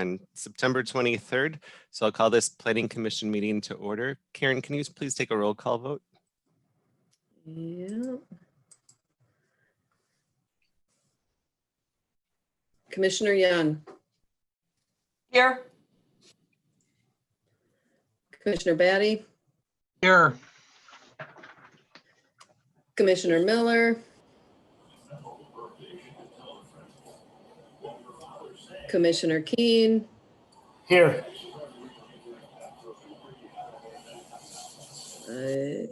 on September 23rd. So I'll call this Planning Commission meeting to order. Karen, can you please take a roll call vote? Yeah. Commissioner Young. Here. Commissioner Batty. Here. Commissioner Miller. Commissioner Keen. Here. Yeah.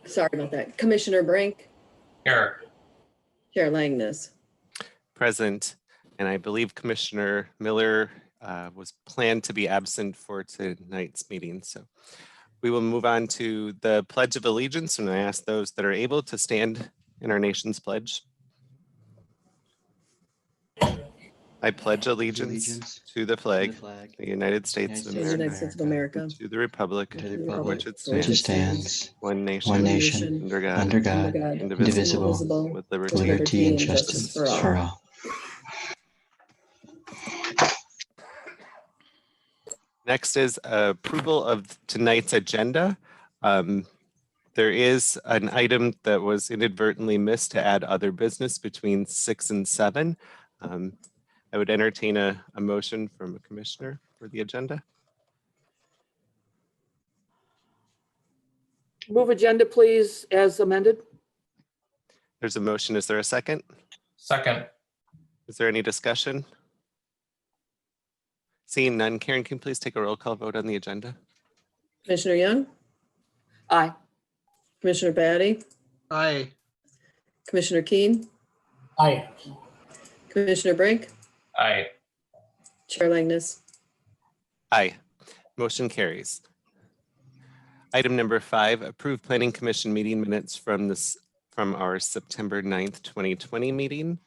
Sorry about that. Commissioner Brink. Here. Chair Langness. Present. And I believe Commissioner Miller was planned to be absent for tonight's meeting. So we will move on to the Pledge of Allegiance, and I ask those that are able to stand in our nation's pledge. I pledge allegiance to the flag of the United States of America, and to the republic for which it stands, one nation, under God, indivisible, with liberty and justice for all. Next is approval of tonight's agenda. There is an item that was inadvertently missed to add other business between 6 and 7. I would entertain a motion from a commissioner for the agenda. Move agenda, please, as amended. There's a motion. Is there a second? Second. Is there any discussion? Seeing none, Karen, can you please take a roll call vote on the agenda? Commissioner Young. Aye. Commissioner Batty. Aye. Commissioner Keen. Aye. Commissioner Brink. Aye. Chair Langness. Aye. Motion carries. Item number 5, approve Planning Commission meeting minutes from our September 9th, 2020 meeting.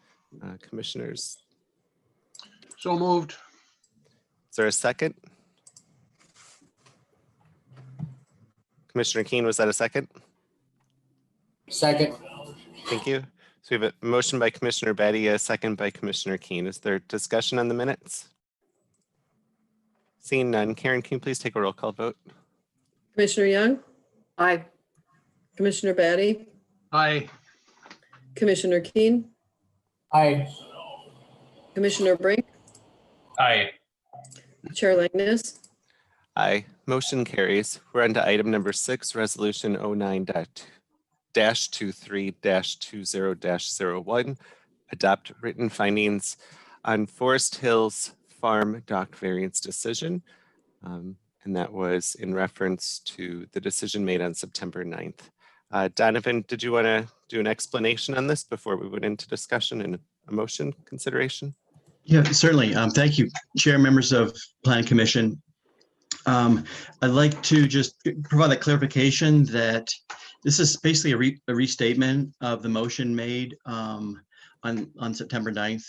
Commissioners. So moved. Is there a second? Commissioner Keen, was that a second? Second. Thank you. So we have a motion by Commissioner Batty, a second by Commissioner Keen. Is there discussion on the minutes? Seeing none, Karen, can you please take a roll call vote? Commissioner Young. Aye. Commissioner Batty. Aye. Commissioner Keen. Aye. Commissioner Brink. Aye. Chair Langness. Aye. Motion carries. We're on to item number 6, resolution 09-23-20-01. Adopt written findings on Forest Hills Farm dock variance decision. And that was in reference to the decision made on September 9th. Donovan, did you want to do an explanation on this before we went into discussion and a motion consideration? Yeah, certainly. Thank you, Chair, members of Planning Commission. I'd like to just provide a clarification that this is basically a restatement of the motion made on September 9th.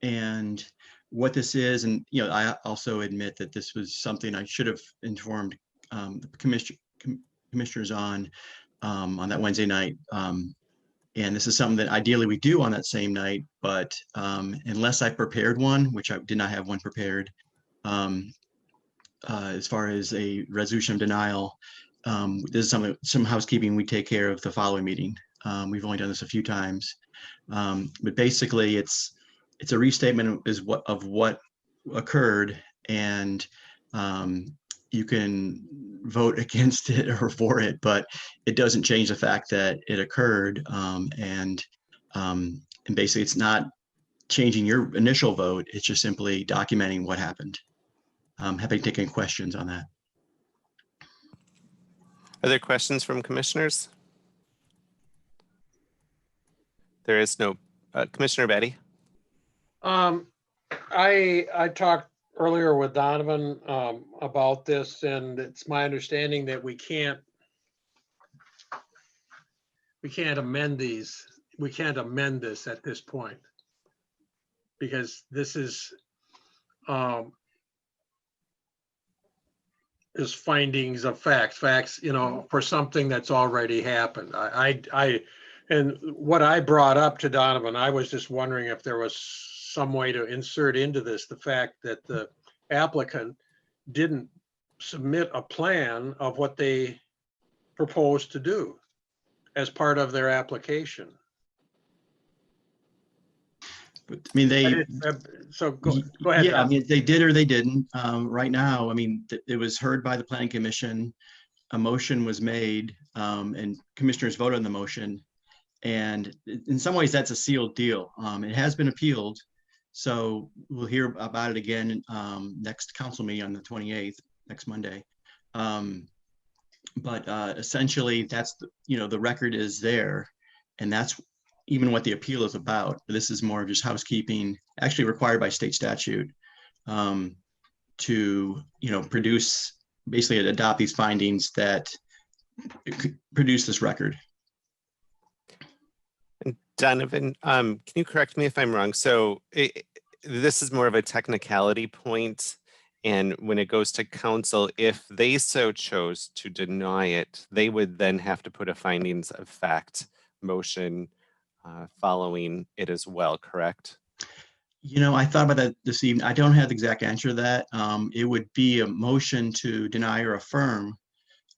And what this is, and I also admit that this was something I should have informed the commissioners on that Wednesday night. And this is something that ideally we do on that same night, but unless I prepared one, which I did not have one prepared, as far as a resolution of denial, this is some housekeeping we take care of the following meeting. We've only done this a few times, but basically it's a restatement of what occurred, and you can vote against it or for it, but it doesn't change the fact that it occurred. And basically it's not changing your initial vote. It's just simply documenting what happened. Happy to take any questions on that. Are there questions from commissioners? There is no. Commissioner Batty. I talked earlier with Donovan about this, and it's my understanding that we can't amend these. We can't amend this at this point because this is findings of facts, for something that's already happened. And what I brought up to Donovan, I was just wondering if there was some way to insert into this the fact that the applicant didn't submit a plan of what they proposed to do as part of their application. But, I mean, they, So go ahead, yeah, I Tom. mean, they did or they didn't. Right now, I mean, it was heard by the planning commission. A motion was made, and commissioners voted on the motion. And in some ways, that's a sealed deal. It has been appealed. So we'll hear about it again next council meeting on the 28th, next Monday. But essentially, that's the record is there, and that's even what the appeal is about. This is more of just housekeeping, actually required by state statute, to produce, basically adopt these findings that produce this record. And Donovan, can you correct me if I'm wrong? So this is more of a technicality point. And when it goes to council, if they so chose to deny it, they would then have to put a findings of fact motion following it as well, correct? I thought about that this evening. I don't have the exact answer to that. It would be a motion to deny or affirm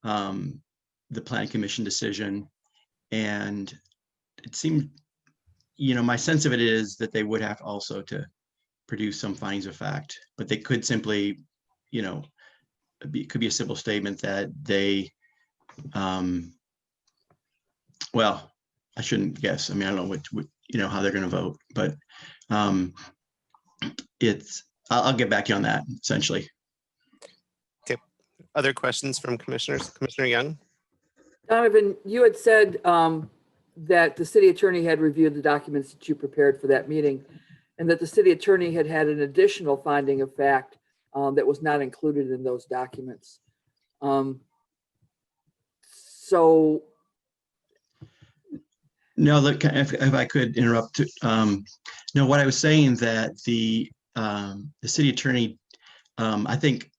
the planning commission decision. And it seemed, my sense of it is that they would have also to produce some findings of fact, but they could simply, it could be a simple statement that they, well, I shouldn't guess. I mean, I don't know what how they're going to vote, but I'll get back to you on that essentially. Okay. Other questions from commissioners? Commissioner Young? Donovan, you had said that the city attorney had reviewed the documents that you prepared for that meeting, and that the city attorney had had an additional finding of fact that was not included in those documents. So. No, look, if I could interrupt. No, what I was saying that the city attorney, I think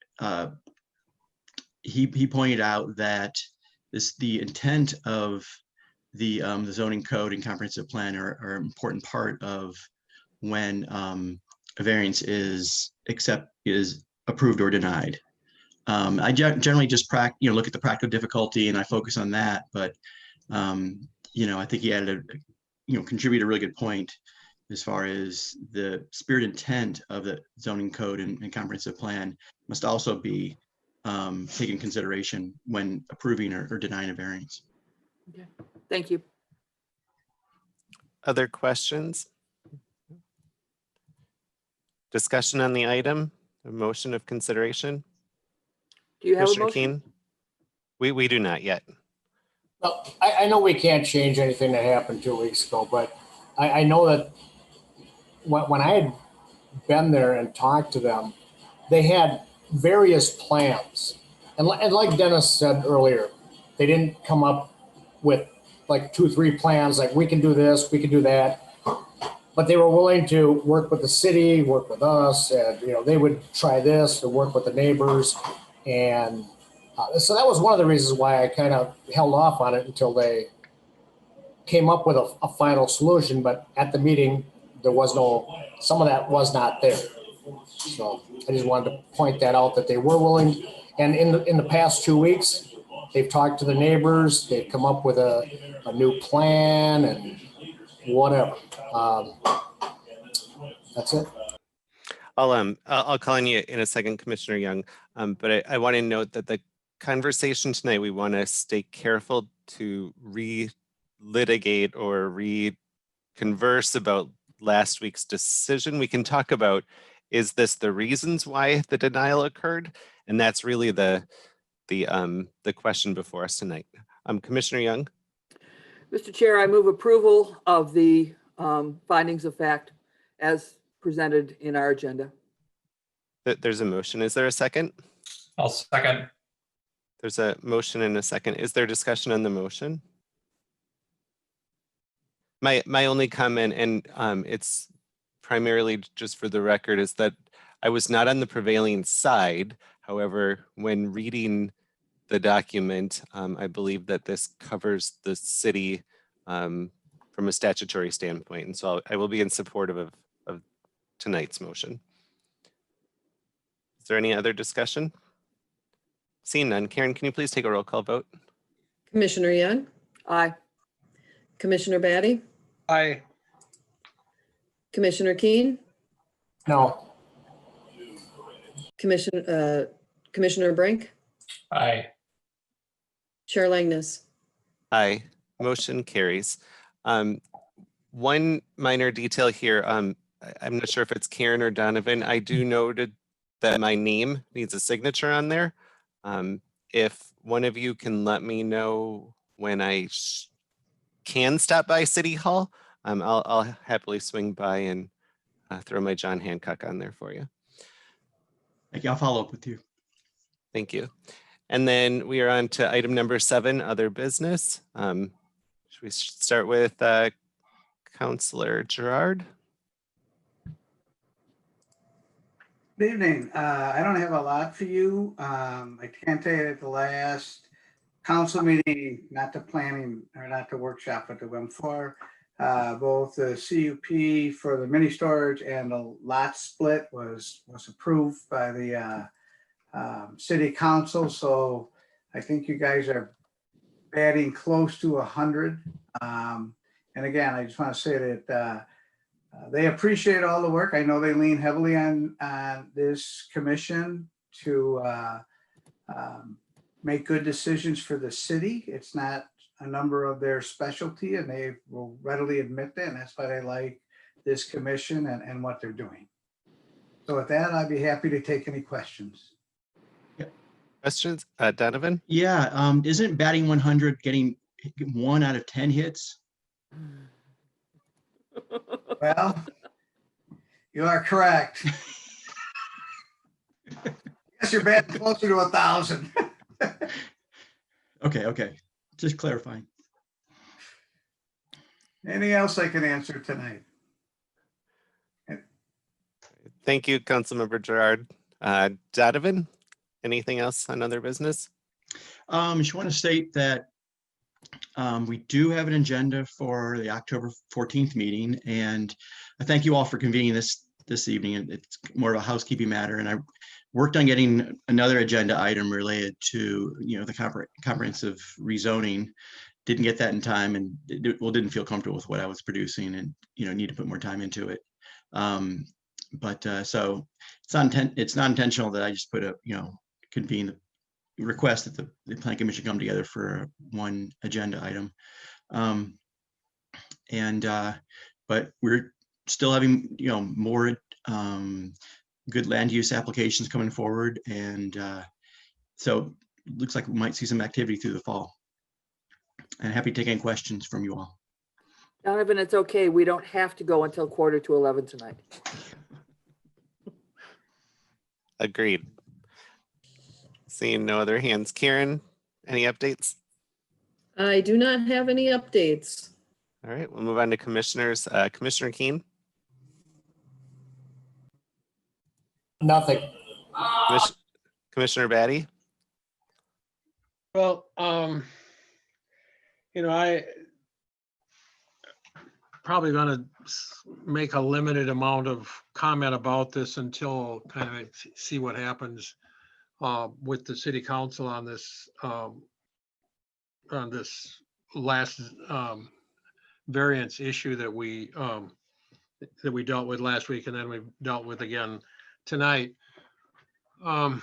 he pointed out that the intent of the zoning code and comprehensive plan are an important part of when a variance is approved or denied. I generally just look at the practical difficulty and I focus on that, but I think he added contributed a really good point as far as the spirit intent of the zoning code and comprehensive plan must also be taken into consideration when approving or denying a variance. Okay. Thank you. Other questions? Discussion on the item, a motion of consideration? Do you have a Commissioner motion? Keen? We do not yet. Well, I know we can't change anything that happened 2 weeks ago, but I know that when I had been there and talked to them, they had various plans. And like Dennis said earlier, they didn't come up with like 2 or 3 plans, like we can do this, we can do that. But they were willing to work with the city, work with us, and they would try this to work with the neighbors. And so that was one of the reasons why I kind of held off on it until they came up with a final solution. But at the meeting, some of that was not there. So I just wanted to point that out, that they were willing. And in the past 2 weeks, they've talked to the neighbors. They've come up with a new plan and whatever. That's it. I'll call on you in a second, Commissioner Young. But I want to note that the conversation tonight, we want to stay careful to re-litigate or re-converse about last week's decision. We can talk about, is this the reasons why the denial occurred? And that's really the question before us tonight. Commissioner Young? Mr. Chair, I move approval of the findings of fact as presented in our agenda. There's a motion. Is there a second? I'll second. There's a motion and a second. Is there discussion on the motion? My only comment, and it's primarily just for the record, is that I was not on the prevailing side. However, when reading the document, I believe that this covers the city from a statutory standpoint. And so I will be in support of tonight's motion. Is there any other discussion? Seeing none, Karen, can you please take a roll call vote? Commissioner Young, Aye. Commissioner Batty, Aye. Commissioner Keen, No. Commissioner Brink, Aye. Chair Langness. Aye, motion carries. One minor detail here, I'm not sure if it's Karen or Donovan. I do noted that my name needs a signature on there. If one of you can let me know when I can stop by City Hall, I'll happily swing by and throw my John Hancock on there for you. Thank you. I'll follow up with you. Thank you. And then we are on to item number 7, other business. Should we start with Councillor Gerard? Good evening. I don't have a lot for you. I can tell you at the last council meeting, not the planning or not the workshop, but the WM4, both the CUP for the mini storage and the lot split was approved by the city council. So I think you guys are batting close to 100. And again, I just want to say that they appreciate all the work. I know they lean heavily on this commission to make good decisions for the city. It's not a number of their specialty, and they will readily admit that. And that's why they like this commission and what they're doing. So with that, I'd be happy to take any questions. Questions? Donovan? Yeah, isn't batting 100 getting 1 out of 10 hits? Well, you are correct. Yes, you're batting closer to 1,000. Okay. Just clarifying. Anything else I can answer tonight? Thank you, Councilmember Gerard. Donovan, anything else on other business? Just want to state that we do have an agenda for the October 14th meeting, and I thank you all for convening this evening. It's more of a housekeeping matter, and I worked on getting another agenda item related to the comprehensive rezoning. Didn't get that in time, and didn't feel comfortable with what I was producing, and need to put more time into it. So it's not intentional that I just put a convene the request that the Planning Commission come together for one agenda item. But we're still having more good land use applications coming forward, and so it looks like we might see some activity through the fall. And happy to take any questions from you all. Donovan, it's okay. We don't have to go until 11:45 tonight. Agreed. Seeing no other hands. Karen, any updates? I do not have any updates. All right, we'll move on to commissioners. Commissioner Keen? Nothing. Commissioner Batty? Well, I probably going to make a limited amount of comment about this until kind of see what happens with the city council on this last variance issue that we dealt with last week, and then we've dealt with again tonight. I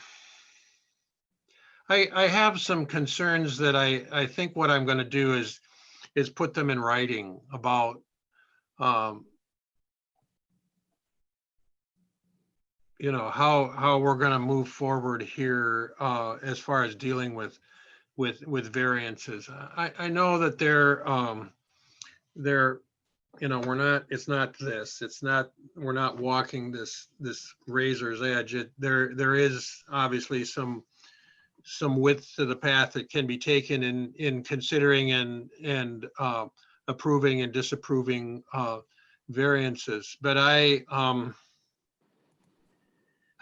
have some concerns that I think what I'm going to do is put them in writing about how we're going to move forward here as far as dealing with variances. I know that we're not walking this razor's edge. There is obviously some width to the path that can be taken in considering and approving and disapproving variances. But I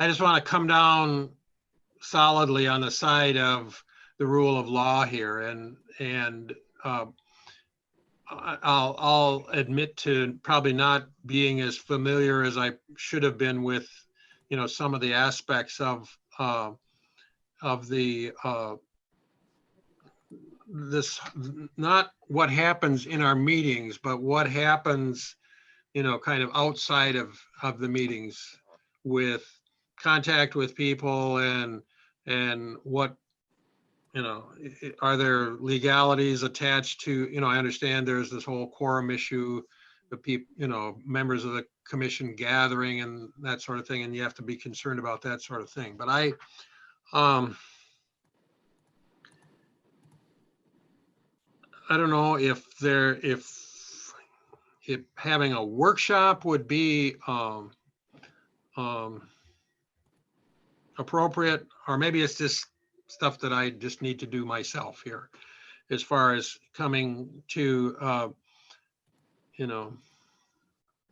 just want to come down solidly on the side of the rule of law here, and I'll admit to probably not being as familiar as I should have been with, some of the aspects of the this, not what happens in our meetings, but what happens, kind of outside of the meetings, with contact with people and what, are there legalities attached to, I understand there's this whole quorum issue, the people, members of the commission gathering and that sort of thing, and you have to be concerned about that sort of thing. But I don't know if having a workshop would be appropriate, or maybe it's just stuff that I just need to do myself here, as far as coming to,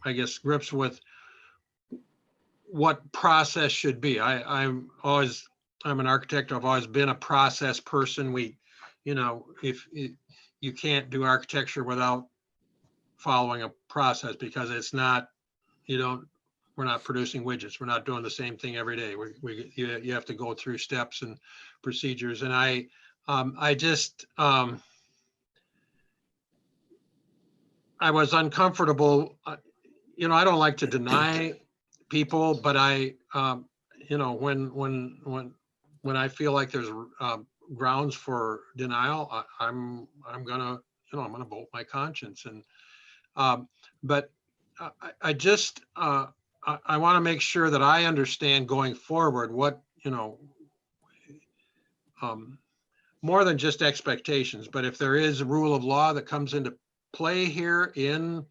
I guess, grips with what process should be. I'm an architect. I've always been a process person. If you can't do architecture without following a process, because it's not, we're not producing widgets. We're not doing the same thing every day. You have to go through steps and procedures. And I was uncomfortable. I don't like to deny people, but when I feel like there's grounds for denial, I'm gonna vote my conscience. And but I just I want to make sure that I understand going forward what, more than just expectations, but if there is a rule of law that comes into play here in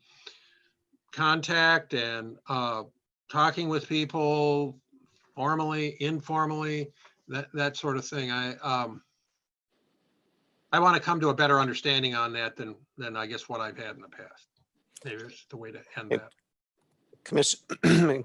contact and talking with people formally, informally, that sort of thing. I want to come to a better understanding on that than I guess what I've had in the past. Maybe it's the way to end that.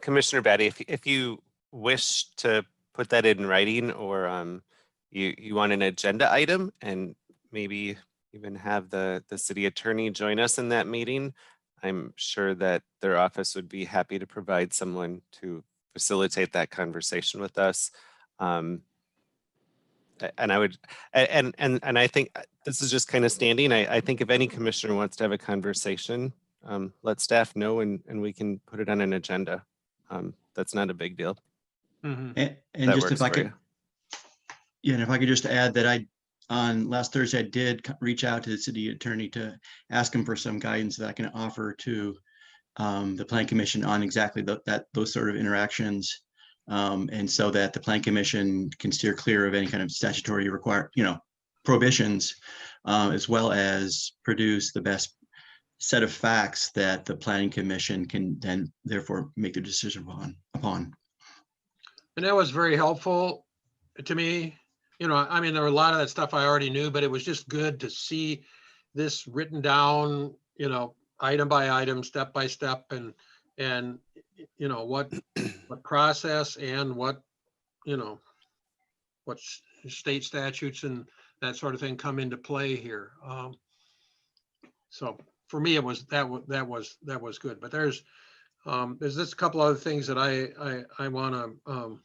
Commissioner Batty, if you wish to put that in writing, or you want an agenda item, and maybe even have the city attorney join us in that meeting, I'm sure that their office would be happy to provide someone to facilitate that conversation with us. And I would, and I think this is just kind of standing. I think if any commissioner wants to have a conversation, let staff know, and we can put it on an agenda. That's not a big deal. Mhm. And just works if I for could, you. yeah, and if I could just add that on last Thursday, I did reach out to the city attorney to ask him for some guidance that I can offer to the Plan Commission on exactly those sort of interactions. And so that the Plan Commission can steer clear of any kind of statutory prohibitions, as well as produce the best set of facts that the Planning Commission can then therefore make their decision upon. And that was very helpful to me. There were a lot of that stuff I already knew, but it was just good to see this written down, item by item, step by step, and what process and what state statutes and that sort of thing come into play here. So for me, it was that was good. But there's just a couple other things that I want to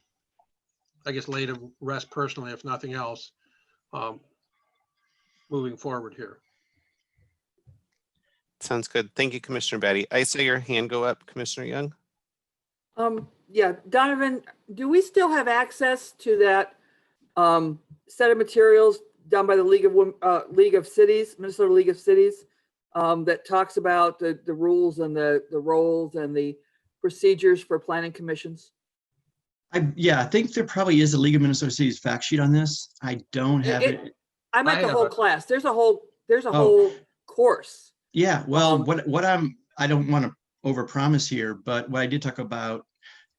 I guess lay to rest personally, if nothing else, moving forward here. Sounds good. Thank you, Commissioner Batty. I saw your hand go up, Commissioner Young. Yeah, Donovan, do we still have access to that set of materials done by the League of Cities, Minnesota League of Cities, that talks about the rules and the roles and the procedures for planning commissions? I think there probably is a League of Minnesota Cities fact sheet on this. I don't have it. I meant I the have whole it. class. There's a whole course. Yeah, well, I don't want to overpromise here, but what I did talk about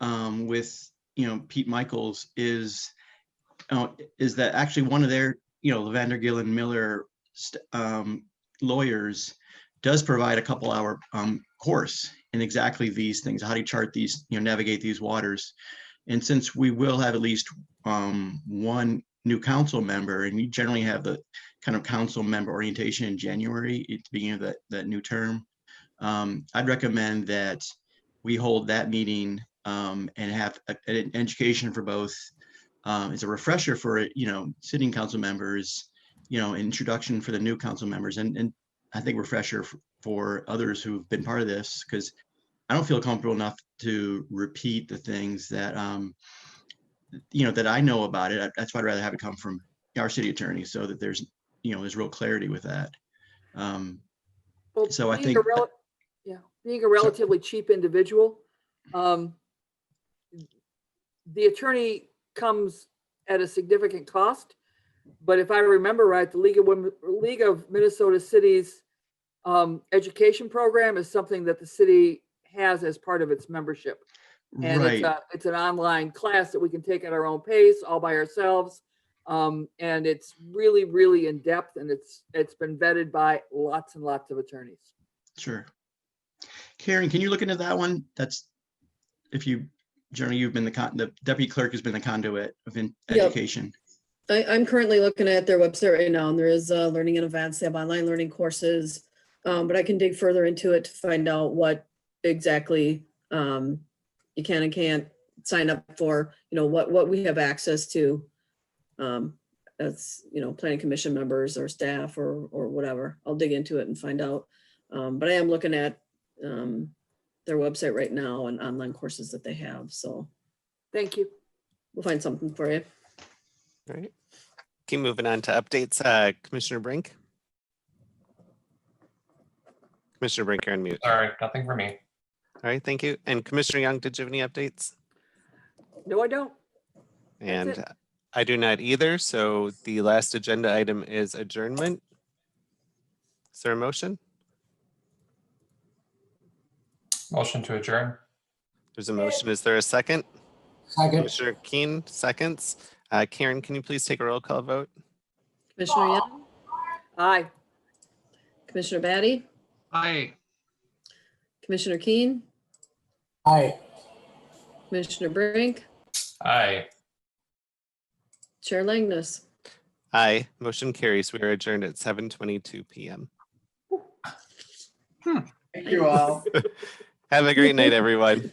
with Pete Michaels is that actually one of their Levander, Gill, and Miller lawyers does provide a couple hour course in exactly these things, how do you chart these, navigate these waters. And since we will have at least one new council member, and you generally have the kind of council member orientation in January at the beginning of that new term. I'd recommend that we hold that meeting and have an education for both. It's a refresher for, sitting council members, introduction for the new council members, and I think refresher for others who've been part of this, because I don't feel comfortable enough to repeat the things that, that I know about it. That's why I'd rather have it come from our city attorney, so that there's real clarity with that. Well, So I being think, being a relatively cheap individual, the attorney comes at a significant cost. But if I remember right, the League of Minnesota Cities education program is something that the city has as part of its membership. And right, it's an online class that we can take at our own pace, all by ourselves. And it's really, really in depth, and it's been vetted by lots and lots of attorneys. sure. Karen, can you look into that one? Generally, you've been the deputy clerk has been the conduit of education. I'm currently looking at their website right now, and there is learning and events. They have online learning courses, but I can dig further into it to find out what exactly you can and can't sign up for, what we have access to as, planning commission members or staff or whatever. I'll dig into it and find out. But I am looking at their website right now and online courses that they have. So Thank you. we'll find something for you. All right. Keep moving on to updates. Commissioner Brink. Commissioner Brink, you're on mute. Sorry, nothing for me. All right, thank you. And Commissioner Young, did you have any updates? No, I don't. And it. I do not either. So the last agenda item is adjournment. Is there a motion? Motion to adjourn. There's a motion. Is there a second? Second. Commissioner Keen, seconds. Karen, can you please take a roll call vote? Commissioner Young, Aye. Commissioner Batty, Aye. Commissioner Keen, Aye. Commissioner Brink, Aye. Chair Langness. Aye, motion carries. We are adjourned at 7:22 p.m. Thank you all. Have a great night, everyone.